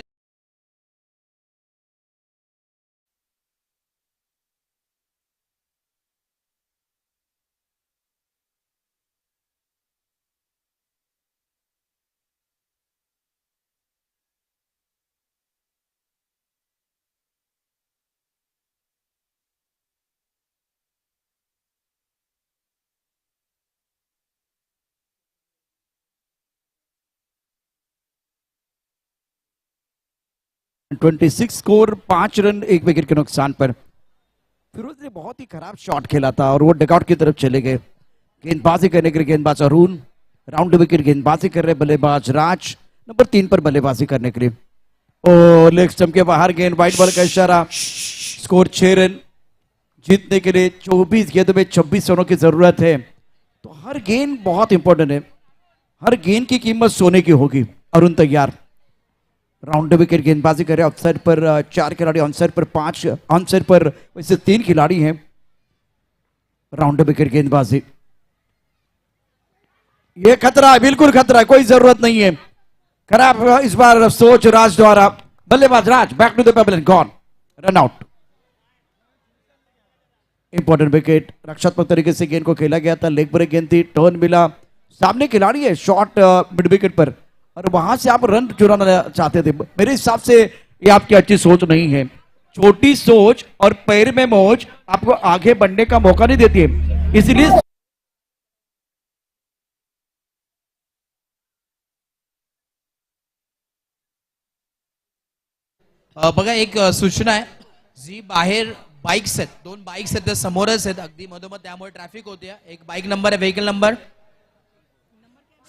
Speaker 5: ट्वेंटी 26 स्कोर, 5 रन 1 विकेट के नुकसान पर. फिरोज ने बहुत ही खराब शॉट खेला था और वो डगआउट की तरफ चले गए. गेंदबाजी करने के लिए गेंदबाज अरुण, राउंड विकेट गेंदबाजी कर रहे बल्लेबाज राज, नंबर 3 पर बल्लेबाजी करने के लिए. ओ लेग स्टंप के बाहर गेंद, वाइट बॉल का इशारा. Score 6 run. जीतने के लिए 24 गेंदों में 26 रनों की जरूरत है. तो हर गेंद बहुत इंपॉर्टेंट है, हर गेंद की कीमत सोने की होगी. अरुण तैयार. राउंड विकेट गेंदबाजी करे. ऑफसाइड पर 4 खिलाड़ी, ऑनसाइड पर 5, ऑनसाइड पर वैसे 3 खिलाड़ी हैं. राउंड विकेट गेंदबाजी. ये खतरा है, बिल्कुल खतरा है, कोई जरूरत नहीं है. खराब इस बार सोच राज द्वारा. बल्लेबाज Raj back to the pavilion end gone. Run out. Important wicket. रक्षात्मक तरीके से गेंद को खेला गया था. लेग ब्रेक गेंद थी, टर्न मिला. सामने खिलाड़ी है, शॉट मिड विकेट पर और वहां से आप रन चुराना चाहते थे. मेरे हिसाब से ये आपकी अच्छी सोच नहीं है. छोटी सोच और पैर में मोच आपको आगे बढ़ने का मौका नहीं देती है. इसलिए
Speaker 2: बघा एक सूचना आहे, जी बाहेर बाईक्स आहेत, 2 बाईक्स आहेत त्या समोरच आहेत अगदी मधोमध, त्यामुळे ट्रॅफिक होते. एक बाईक नंबर आहे, व्हेकल नंबर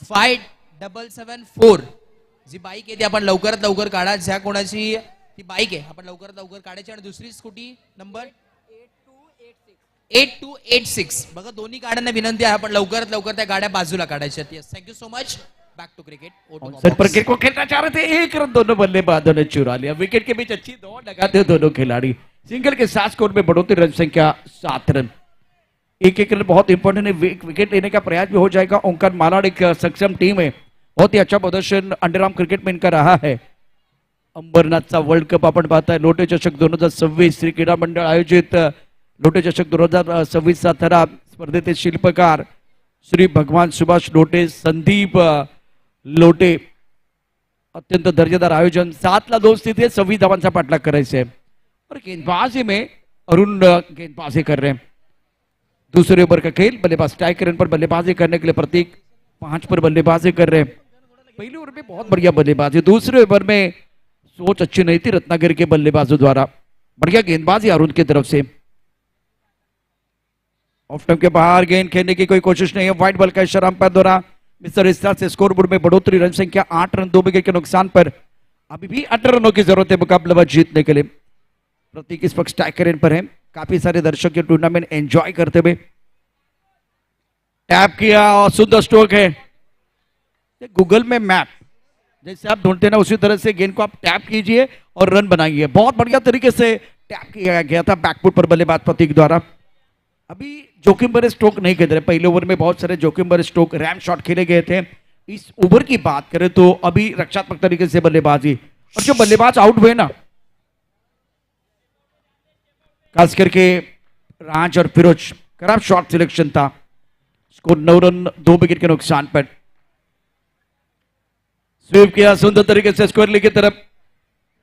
Speaker 2: 5774. जी बाईक आहे ती आपण लवकरात लवकर काढा. ज्या कोणाची ती बाईक आहे आपण लवकरात लवकर काढायची. आणि दुसरी स्कूटी नंबर 8286. बघा दोन्ही गाड्यांना विनंती आहे आपण लवकरात लवकर त्या गाड्या बाजूला काढायच्या. Yes, thank you so much. Back to cricket.
Speaker 5: Sir पर क्रिकेट को खेलना चाह रहे थे, 1 रन दोनों बल्लेबाजों ने चुरा लिया. विकेट के बीच अच्छी दौड़ लगाते दोनों खिलाड़ी. सिंगल के साथ स्कोर में बढ़ोतरी, रन संख्या 7 रन. एक रन बहुत इंपॉर्टेंट है. विकेट लेने का प्रयास भी हो जाएगा. ओंकार मालाड एक सक्षम टीम है, बहुत ही अच्छा प्रदर्शन अंडरआर्म क्रिकेट में इनका रहा है. अंबरनाथचा वर्ल्ड कप आपण पाहताय. लोटे चषक 2026 श्री क्रीडा मंडळ आयोजित लोटे चषक 2026 थरा स्पर्धेतील शिल्पकार श्री भगवान सुभाष लोटे, संदीप लोटे. अत्यंत दर्जेदार आयोजन. 7ला 2 स्थिति है, 26 धावांचा पाठलाग करायचा है. और गेंदबाजी में अरुण गेंदबाजी कर रहे हैं. दूसरे ओवर का खेल, बल्लेबाज स्ट्राइक रेन पर बल्लेबाजी करने के लिए प्रतीक 5 पर बल्लेबाजी कर रहे हैं। पहले ओवर में बहुत बढ़िया बल्लेबाजी, दूसरे ओवर में सोच अच्छी नहीं थी रत्नागिरी के बल्लेबाजों द्वारा। बढ़िया गेंदबाजी अरुण की तरफ से। ऑफ स्टंप के बाहर गेंद खेलने की कोई कोशिश नहीं है, व्हाइट बॉल का इशारा अंपायर द्वारा। मिस्टर इस तरह से स्कोरबोर्ड में बढ़ोतरी, रन संख्या 8 रन 2 विकेट के नुकसान पर। अभी भी 18 रनों की जरूरत है मुकाबला जीतने के लिए। प्रतीक इस वक्त स्ट्राइक रेन पर है। काफी सारे दर्शक ये टूर्नामेंट एंजॉय करते हुए। टैप किया और सुंदर स्ट्रोक है। गूगल में मैप जैसे आप ढूंढते ना उसी तरह से गेंद को आप टैप कीजिए और रन बनाइए। बहुत बढ़िया तरीके से टैप किया गया था बैकफुट पर बल्लेबाज प्रतीक द्वारा। अभी जोखिम भरे स्ट्रोक नहीं खेल रहे, पहले ओवर में बहुत सारे जोखिम भरे स्ट्रोक रैम शॉट खेले गए थे। इस ओवर की बात करें तो अभी रक्षात्मक तरीके से बल्लेबाजी, और जो बल्लेबाज आउट हुए ना, खास करके राज और फिरोज, खराब शॉट सिलेक्शन था। स्कोर 9 रन 2 विकेट के नुकसान पर। स्वीप किया सुंदर तरीके से स्क्वायर की तरफ।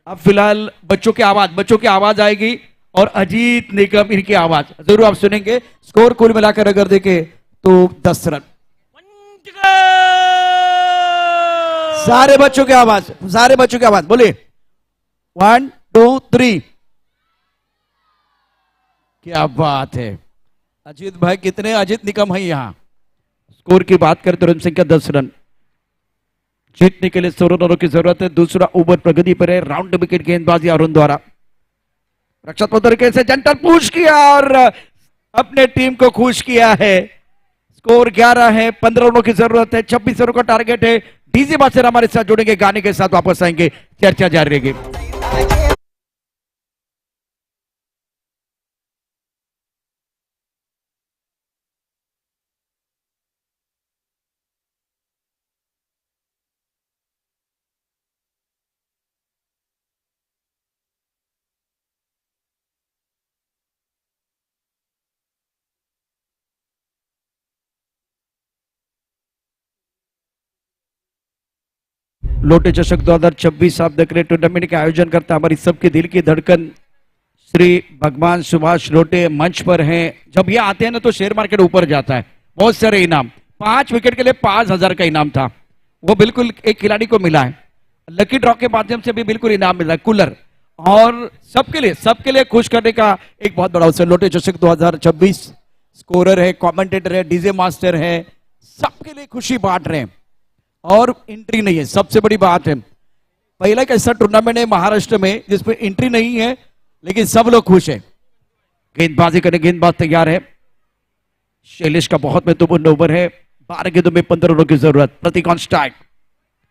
Speaker 5: अब फिलहाल बच्चों की आवाज आएगी और अजीत निगम इनकी आवाज जरूर आप सुनेंगे। स्कोर कुल मिलाकर अगर देखें तो 10 रन। सारे बच्चों की आवाज बोले 1 2 3। क्या बात है अजीत भाई, कितने अजीत निगम है यहां। स्कोर की बात करें तो रन संख्या 10 रन। जीतने के लिए 16 रनों की जरूरत है। दूसरा ओवर प्रगति पर है। राउंड विकेट गेंदबाजी अरुण द्वारा। रक्षात्मक तरीके से जेंटल पुश किया और अपने टीम को खुश किया है। स्कोर 11 है, 15 रनों की जरूरत है, 26 रनों का टारगेट है। डीजे बादशाह हमारे साथ जुड़ेंगे, गाने के साथ वापस आएंगे, चर्चा जारी रहेगी। लोटे चषक 2026 आप देख रहे टूर्नामेंट का आयोजन करता हमारी सबके दिल की धड़कन श्री भगवान सुभाष लोटे मंच पर हैं। जब ये आते हैं ना तो शेयर मार्केट ऊपर जाता है। बहुत सारे इनाम, 5 विकेट के लिए 5,000 का इनाम था, वो बिल्कुल एक खिलाड़ी को मिला है। लकी ड्रॉ के माध्यम से भी बिल्कुल इनाम मिला है, कूलर, और सबके लिए खुश करने का एक बहुत बड़ा अवसर। लोटे चषक 2026 स्कोरर है, कमेंटेटर है, डीजे मास्टर है, सबके लिए खुशी बांट रहे हैं और एंट्री नहीं है। सबसे बड़ी बात है, पहला एक ऐसा टूर्नामेंट है महाराष्ट्र में जिसमें एंट्री नहीं है लेकिन सब लोग खुश हैं। गेंदबाजी करने गेंदबाज तैयार है। शैलेश का बहुत महत्वपूर्ण ओवर है। 12 गेंदों में 15 रनों की जरूरत। प्रतीक ऑन स्ट्राइक,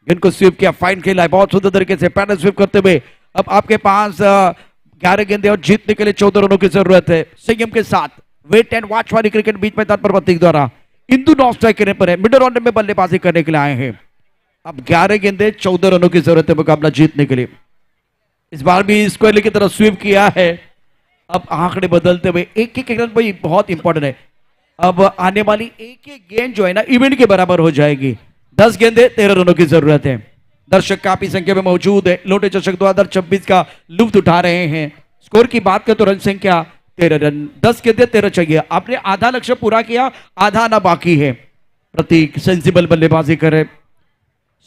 Speaker 5: गेंद को स्वीप किया, फाइन खेला है बहुत सुंदर तरीके से पैडल स्वीप करते हुए। अब आपके पास 11 गेंदे और जीतने के लिए 14 रनों की जरूरत है। संयम के साथ वेट एंड वॉच वाली क्रिकेट बीच मैदान पर प्रतीक द्वारा। इंदु नॉन स्ट्राइक करने पर है, मिडल ऑर्डर में बल्लेबाजी करने के लिए आए हैं। अब 11 गेंदे 14 रनों की जरूरत है मुकाबला जीतने के लिए। इस बार भी स्क्वायर की तरफ स्वीप किया है। अब आंकड़े बदलते हुए एक रन भाई बहुत इंपॉर्टेंट है। अब आने वाली एक गेंद जो है ना इवेंट के बराबर हो जाएगी। 10 गेंदे 13 रनों की जरूरत है। दर्शक काफी संख्या में मौजूद है। लोटे चषक 2026 का लुत्फ उठा रहे हैं। स्कोर की बात करें तो रन संख्या 13 रन, 10 गेंदे 13 चाहिए। आपने आधा लक्ष्य पूरा किया, आधा ना बाकी है। प्रतीक सेंसिबल बल्लेबाजी करे,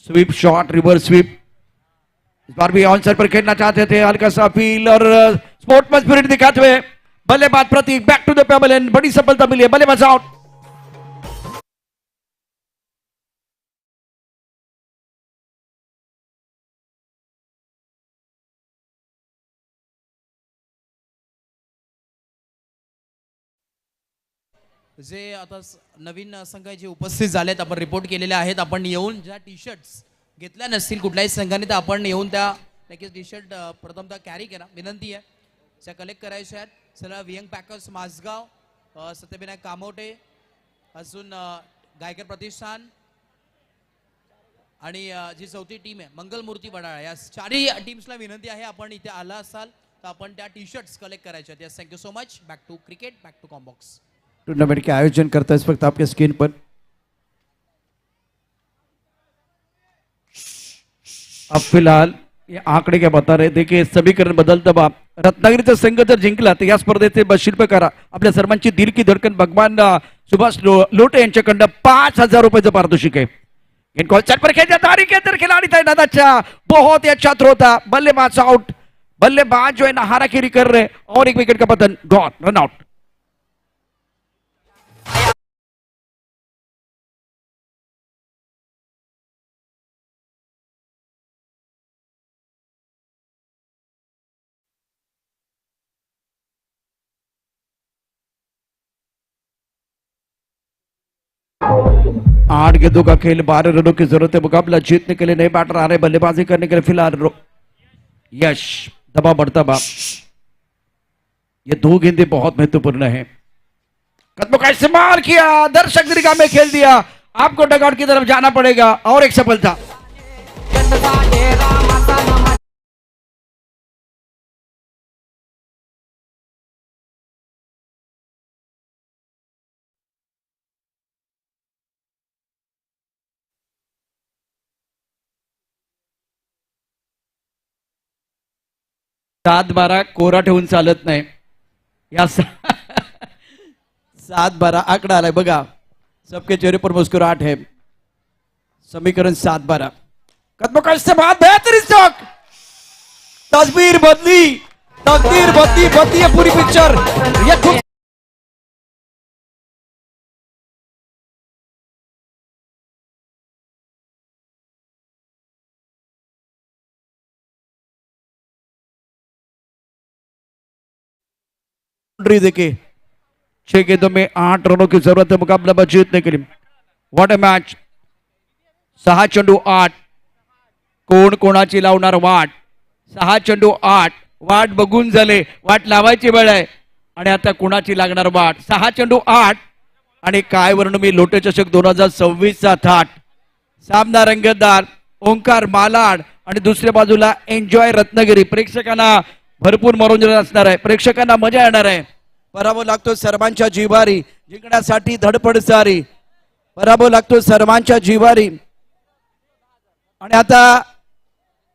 Speaker 5: स्वीप शॉट, रिवर्स स्वीप। इस बार भी ऑनसाइड पर खेलना चाहते थे, हल्का सा फील और स्पोर्ट्समैन स्पिरिट दिखाते हुए बल्लेबाज Pratik back to the pavilion end बड़ी सफलता मिली है। बल्लेबाज आउट।
Speaker 2: जे आता नवीन संघ जे उपस्थित झालेत आपण रिपोर्ट केलेले आहेत, आपण येऊन ज्या टी शर्ट्स घेतल्या नसतील कुठल्याही संघाने तर आपण येऊन त्या नक्कीच टी शर्ट प्रथमतः कॅरी करा, विनंती आहे. त्या कलेक्ट करायच्या आहेत. चला वियंग पॅकर्स मासगाव, सत्यविनायक कामोटे, अजून गायकर प्रतिष्ठान आणि जी चौथी टीम आहे मंगलमूर्ती वडाळा, या चारही टीम्सला विनंती आहे आपण इथे आला असाल तर आपण त्या टी शर्ट्स कलेक्ट करायच्या आहेत. Thank you so much. Back to cricket, back to combox.
Speaker 5: Tournament के आयोजन करता है इस वक्त आपके स्क्रीन पर। अब फिलहाल ये आंकड़े क्या बता रहे, देखिए समीकरण बदलतं बा. रत्नागिरीचा संघ जर जिंकला तर या स्पर्धेचे शिल्पकार आपल्या सर्वांची दिल की धडकन भगवान सुभाष लोटे यांच्याकडनं 5,000 रुपयाचं पारितोषिक आहे. इनको चट पर खेल तारी के अंदर खिलाड़ी था अच्छा, बहुत ही अच्छा थ्रो था. बल्लेबाज आउट, बल्लेबाज जो है ना हाराकिरी कर रहे और एक विकेट का पतन, गॉन, रन आउट. आठ गेंदों का खेल, 12 रनों की जरूरत है. मुकाबला जीतने के लिए नए बैटर आ रहे, बल्लेबाजी करने के लिए फिलहाल यश. दबाव बढ़ता बा. ये 2 गेंदें बहुत महत्वपूर्ण है. कदमों का इस्तेमाल किया, दर्शक दीर्घा में खेल दिया. आपको डगआउट की तरफ जाना पड़ेगा और एक सफलता. सात 12 कोरा ठेवून चालत नाही. या 7-12 आकडा आलाय बघा. सबके चेहरे पर मुस्कुराहट है. समीकरण 7-12. कदमों का इस्तेमाल, बेहतरीन स्ट्रोक. तस्वीर बदली, तकदीर बदली है पूरी पिक्चर. ये खूब देखे. 6 गेंदों में 8 रनों की जरूरत है मुकाबला में जीतने के लिए. What a match. 6 चेंडू 8. कोण कोणाची लावणार वाट. 6 चेंडू 8. वाट बघून झाले, वाट लावायची वेळ आहे आणि आता कोणाची लागणार वाट. 6 चेंडू 8 आणि काय वर्ण मी लोटे चषक 2026 चा थाट. सामना रंगतदार, ओंकार मालाड आणि दुसऱ्या बाजूला एन्जॉय रत्नागिरी. प्रेक्षकांना भरपूर मनोरंजन असणार आहे, प्रेक्षकांना मजा येणार आहे. पराभव लागतो सर्वांच्या जिवारी, जिंकण्यासाठी धडपड सारी. पराभव लागतो सर्वांच्या जिवारी. आणि आता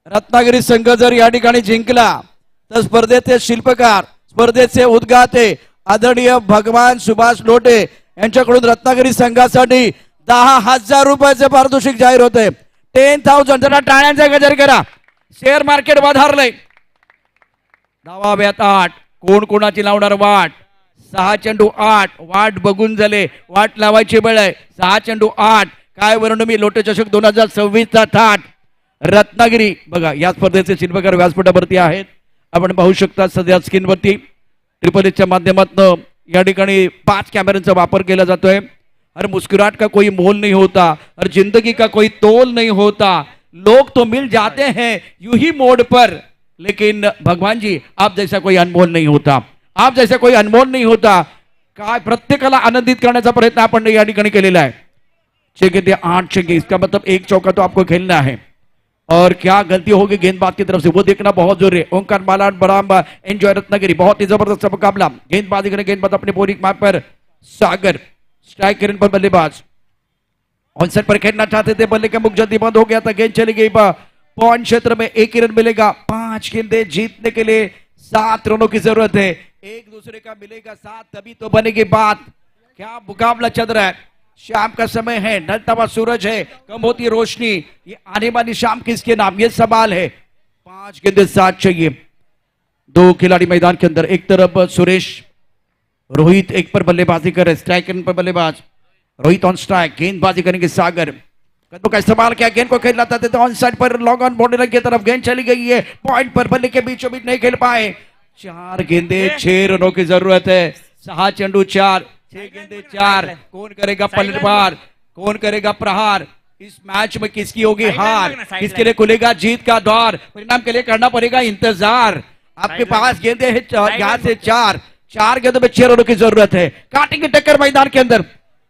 Speaker 5: रत्नागिरी संघ जर या ठिकाणी जिंकला तर स्पर्धेचे शिल्पकार, स्पर्धेचे उद्घाते आदरणीय भगवान सुभाष लोटे यांच्याकडून रत्नागिरी संघासाठी 10,000 रुपयाचे पारितोषिक जाहीर होते. 10,000. जरा टाळ्यांचा गजर करा. शेअर मार्केट वधारलंय. धावाव्यात 8. कोण कोणाची लावणार वाट. 6 चेंडू 8. वाट बघून झाले, वाट लावायची वेळ आहे. 6 चेंडू 8. काय वर्ण मी लोटे चषक 2026 चा थाट. रत्नागिरी बघा या स्पर्धेचे शिल्पकार व्यासपीठावरती आहेत. आपण पाहू शकता सध्या स्क्रीनवरती. ट्रिपल एचच्या माध्यमातून या ठिकाणी 5 कॅमेऱ्यांचा वापर केला जातोय. हर मुस्कुराहट का कोई मोल नहीं होता, हर जिंदगी का कोई तोल नहीं होता. लोग तो मिल जाते हैं यूं ही मोड़ पर, लेकिन भगवान जी आप जैसा कोई अनमोल नहीं होता. आप जैसा कोई अनमोल नहीं होता. काय प्रत्येकाला आनंदित करण्याचा प्रयत्न आपण या ठिकाणी केलेला आहे. 6 गेंदे 8 छक्के, इसका मतलब 1 चौका तो आपको खेलना है. और क्या गलती होगी गेंदबाज की तरफ से वो देखना बहुत जरूरी है. ओंकार मालाड बराम एंजॉय रत्नागिरी, बहुत ही जबरदस्त मुकाबला. गेंदबाजी करें, गेंदबाज अपने बोरिंग मार्ग पर. सागर स्ट्राइक करने पर बल्लेबाज ऑनसेट पर खेलना चाहते थे, बल्ले का मुख जल्दी बंद हो गया था. गेंद चली गई पॉइंट क्षेत्र में. 1 ही रन मिलेगा. 5 गेंदे जीतने के लिए 7 रनों की जरूरत है. एक दूसरे का मिलेगा 7 तभी तो बनेगी बात. क्या मुकाबला चल रहा है. शाम का समय है, ढलता हुआ सूरज है, कम होती है रोशनी. ये आने वाली शाम किसके नाम, ये सवाल है. 5 गेंदे 7 चाहिए. 2 खिलाड़ी मैदान के अंदर. एक तरफ सुरेश, रोहित एक पर बल्लेबाजी करे, स्ट्राइक करने पर बल्लेबाज रोहित ऑन स्ट्राइक. गेंदबाजी करेंगे सागर. कदमों का इस्तेमाल किया, गेंद को खेलना चाहते थे on side per. Long on boundary की तरफ गेंद चली गई है. पॉइंट पर बल्ले के बीचों बीच नहीं खेल पाए. 4 गेंदे 6 रनों की जरूरत है. 6 चेंडू 4, 6 गेंदे 4. कौन करेगा पलटवार, कौन करेगा प्रहार. इस मैच में किसकी होगी हार, किसके लिए खुलेगा जीत का द्वार. परिणाम के लिए करना पड़ेगा इंतजार. आपके पास गेंदे हैं 4 से 4. 4 गेंदों में 6 रनों की जरूरत है. काटेंगे टक्कर मैदान के अंदर.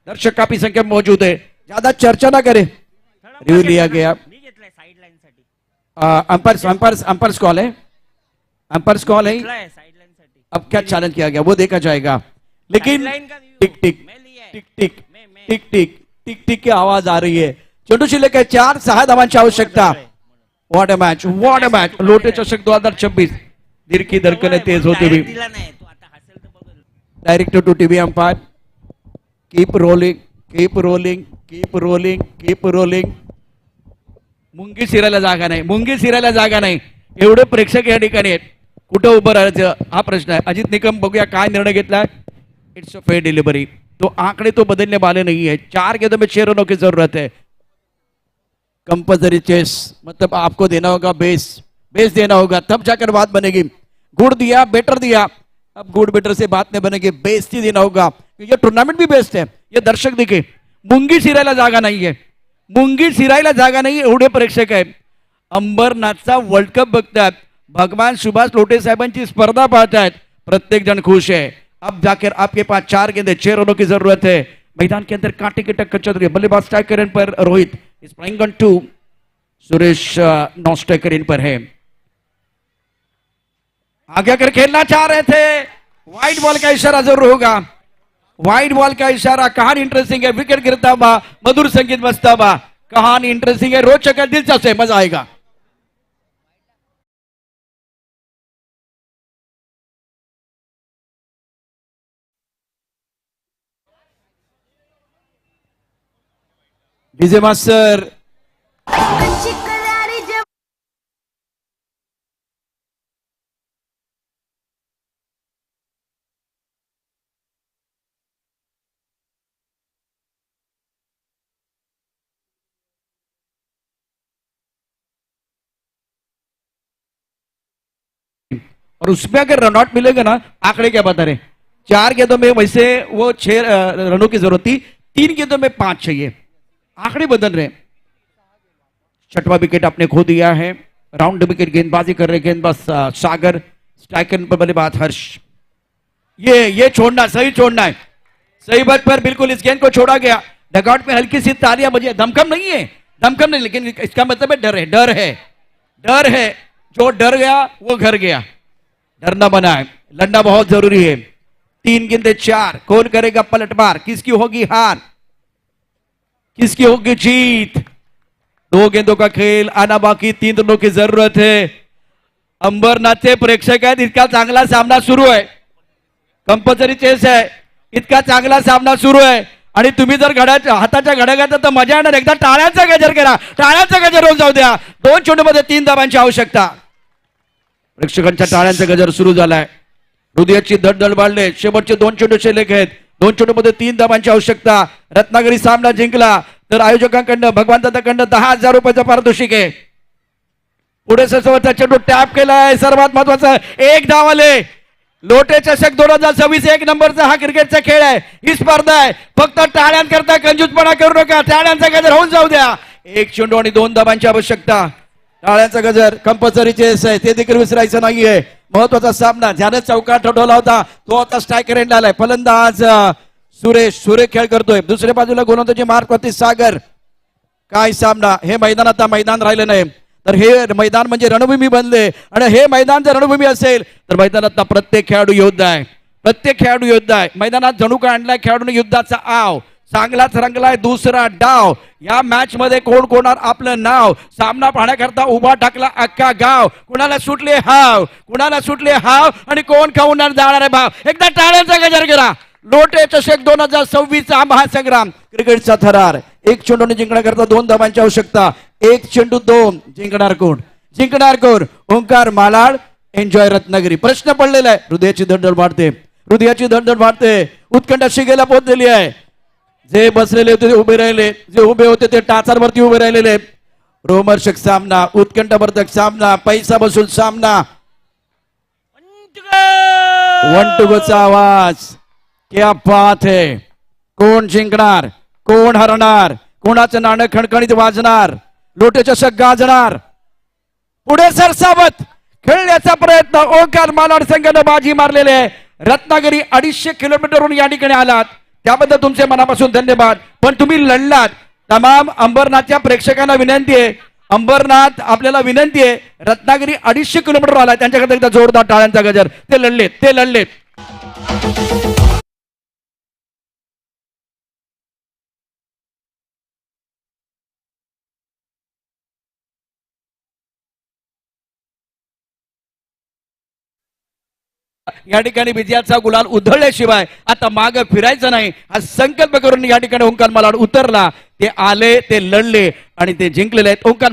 Speaker 5: दर्शक काफी संख्या में मौजूद है. ज्यादा चर्चा ना करें. रिव्यू लिया गया. अंपायर्स कॉल है, अंपायर्स कॉल है. अब क्या चैलेंज किया गया वो देखा जाएगा. लेकिन tick tick tick tick tick tick tick tick की आवाज आ रही है. चेंडूची लेकर 4, 6 धावांची आवश्यकता. What a match, what a match. Lote चषक 2026 दिरकी धडकने तेज होती हुई. Director to TV umpire. Keep rolling, keep rolling, keep rolling, keep rolling. मुंगी शिरायला जागा नाही, मुंगी शिरायला जागा नाही. एवढे प्रेक्षक या ठिकाणी आहेत, कुठं उभं राहायचं हा प्रश्न आहे. अजित निकम बघूया काय निर्णय घेतलाय. It's a fair delivery. तो आंकड़े तो बदलने वाले नहीं है. 4 गेंदों में 6 रनों की जरूरत है. कंपल्सरी चेस मतलब आपको देना होगा बेस, बेस देना होगा तब जाकर बात बनेगी. गुड़ दिया, बेटर दिया, अब गुड़ बेटर से बात नहीं बनेगी, बेस ही देना होगा. ये टूर्नामेंट भी बेस्ट है. ये दर्शक दिखे, मुंगी शिरायला जागा नाही आहे, मुंगी शिरायला जागा नाही. एवढे प्रेक्षक आहेत. अंबरनाथचा वर्ल्ड कप बघतात, भगवान सुभाष लोटे साहेबांची स्पर्धा पाहतात. प्रत्येक जण खुश है. अब जाकर आपके पास 4 गेंदे 6 रनों की जरूरत है. मैदान के अंदर कांटे की टक्कर चल रही है. बल्लेबाज स्ट्राइकर पर Rohit is playing on 2. Suresh non striker end पर है. आगे आकर खेलना चाह रहे थे. वाइड बॉल का इशारा जरूर होगा. वाइड बॉल का इशारा. कहानी इंटरेस्टिंग है. विकेट गिरता हुआ मधुर संगीत बजता हुआ. कहानी इंटरेस्टिंग है, रोचक है, दिलचस्प है, मजा आएगा. डीजे मास्टर और उसमें अगर रन आउट मिलेगा ना, आंकड़े क्या बता रहे. 4 गेंदों में वैसे वो 6 रनों की जरूरत थी, 3 गेंदों में 5 चाहिए. आंकड़े बदल रहे. 6वां विकेट आपने खो दिया है. राउंड विकेट गेंदबाजी कर रहे गेंदबाज सागर. स्ट्राइकर पर बल्लेबाज हर्ष. ये छोड़ना, सही छोड़ना है. सही बात पर बिल्कुल इस गेंद को छोड़ा गया. डगआउट में हल्की सी तालियां बजी. धमकम नहीं है, धमकम नहीं, लेकिन इसका मतलब है डर है, डर है, डर है. जो डर गया वो घर गया. डरना बना है, लड़ना बहुत जरूरी है. 3 गेंदे 4. कौन करेगा पलटवार, किसकी होगी हार, किसकी होगी जीत. 2 गेंदों का खेल आना बाकी. 3 रनों की जरूरत है. अंबरनाथचे प्रेक्षक आहेत. इतका चांगला सामना सुरू आहे. कंपल्सरी चेस आहे. इतका चांगला सामना सुरू आहे आणि तुम्ही जर हाताच्या घड्या घातल्या तर मजा येणार. एकदा टाळ्यांचा गजर करा, टाळ्यांचा गजर होऊन जाऊ द्या. 2 चेंडूमध्ये 3 धावांची आवश्यकता. प्रेक्षकांच्या टाळ्यांचा गजर सुरू झालाय. हृदयाची धडधड वाढले. शेवटचे 2 चेंडू शिल्लक आहेत. 2 चेंडूमध्ये 3 धावांची आवश्यकता. रत्नागिरी सामना जिंकला तर आयोजकांकडनं भगवंताकडनं 10,000 रुपयाचं पारितोषिक आहे. पुढे ससवरचा चेंडू टॅप केलाय. सर्वात महत्वाचं 1 धाव आले. लोटे चषक 2026 1 नंबरचा हा क्रिकेटचा खेळ आहे. ही स्पर्धा आहे. फक्त टाळ्यांकरता कंजूसपणा करू नका. टाळ्यांचा गजर होऊन जाऊ द्या. 1 चेंडू आणि 2 धावांची आवश्यकता. टाळ्यांचा गजर कंपल्सरी चेस आहे, ते देखील विसरायचं नाहीये. महत्वाचा सामना. ज्याने चौकार ठोठवला होता तो आता स्ट्रायकर एंड आलाय. फलंदाज सुरेश खेळ करतोय. दुसऱ्या बाजूला गोलंदाजी मार्कवरती सागर. काय सामना. हे मैदान आता मैदान राहिलं नाही, तर हे मैदान म्हणजे रणभूमी बनले. आणि हे मैदान जर रणभूमी असेल तर मैदानात प्रत्येक खेळाडू योद्धा आहे. प्रत्येक खेळाडू योद्धा आहे. मैदानात जणू काय आणलाय खेळाडूने युद्धाचा आव. चांगलाच रंगलाय दुसरा डाव. या मॅच मध्ये कोण कोणार आपलं नाव. सामना पाहण्याकरता उभा टाकला अख्खा गाव. कुणाला सुटले हाव, कुणाला सुटले हाव आणि कोण खाऊन जाणार आहे भाव. एकदा टाळ्यांचा गजर करा. लोटे चषक 2026 हा महासंग्राम. क्रिकेटचा थरार. 1 चेंडूने जिंकण्याकरता 2 धावांची आवश्यकता. 1 चेंडू 2. जिंकणार कोण, जिंकणार कोण. ओंकार मालाड, एन्जॉय रत्नागिरी. प्रश्न पडलेला आहे. हृदयाची धडधड वाढते, हृदयाची धडधड वाढते. उत्कंठा शिगेला पोहोचलेली आहे. जे बसलेले होते ते उभे राहिले, जे उभे होते ते टाचारवरती उभे राहिलेले. रोमहर्षक सामना, उत्कंठावर्धक सामना, पैसा बसून सामना. 1 टू गोचा आवाज. क्या बात है. कोण जिंकणार, कोण हरणार, कोणाचं नाणं खणखणीत वाजणार. लोटे चषक गाजणार. पुढे सरसावत खेळण्याचा प्रयत्न. ओंकार मालाड संघानं बाजी मारलेले आहे. रत्नागिरी 250 किलोमीटरहून या ठिकाणी आलात, त्याबद्दल तुमचे मनापासून धन्यवाद. पण तुम्ही लढलात. तमाम अंबरनाथच्या प्रेक्षकांना विनंती आहे, अंबरनाथ आपल्याला विनंती आहे. रत्नागिरी 250 किलोमीटर आलाय, त्यांच्याकडे एकदा जोरदार टाळ्यांचा गजर. ते लढलेत, ते लढलेत. या ठिकाणी विजयाचा गुलाल उधळल्याशिवाय आता माग फिरायचं नाही हा संकल्प करून या ठिकाणी ओंकार मालाड उतरला. ते आले, ते लढले आणि ते जिंकलेले आहेत. ओंकार